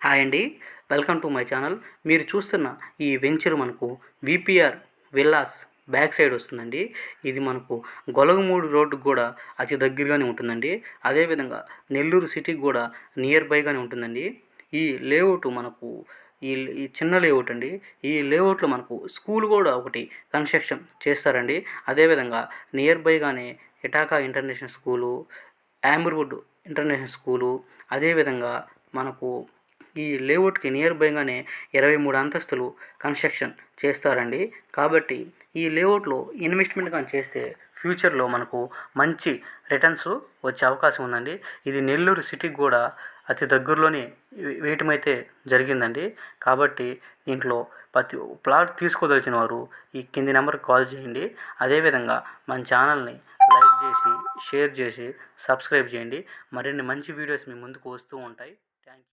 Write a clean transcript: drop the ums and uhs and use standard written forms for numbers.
Hi అండి. Welcome to my channel. మీరు చూస్తున్న ఈ వెంచర్ మనకు విపిఆర్ విల్లాస్ బ్యాక్ సైడ్ వస్తుందండి. ఇది మనకు గొలగమూడి రోడ్డుకు కూడా అతి దగ్గరగానే ఉంటుందండి. అదేవిధంగా నెల్లూరు సిటీకి కూడా నియర్ బైగానే ఉంటుందండి. ఈ లేఅవుట్ మనకు ఈ ఈ చిన్న లేఅవుట్ అండి. ఈ లేఅవుట్లో మనకు స్కూల్ కూడా ఒకటి కన్స్ట్రక్షన్ చేస్తారండి. అదేవిధంగా నియర్ బైగానే Ithaca international school, Amberwood international school, అదేవిధంగా మనకు ఈ లేఅవుట్కి నియర్ బైగానే 23 అంతస్తులు కన్స్ట్రక్షన్ చేస్తారండి. కాబట్టి ఈ లేఅవుట్లో ఇన్వెస్ట్మెంట్ కానీ చేస్తే ఫ్యూచర్లో మనకు మంచి రిటర్న్స్ వచ్చే అవకాశం ఉందండి. ఇది నెల్లూరు సిటీకి కూడా అతి దగ్గరలోనే వేయటమైతే జరిగిందండి. కాబట్టి దీంట్లో ప్రతి ప్లాట్ తీసుకోదలిచిన వారు ఈ కింది నెంబర్కి కాల్ చేయండి. అదేవిధంగా మన ఛానల్ని లైక్ చేసి, షేర్ చేసి, సబ్స్క్రైబ్ చేయండి. మరిన్ని మంచి వీడియోస్ మీ ముందుకు వస్తూ ఉంటాయి. Thank you.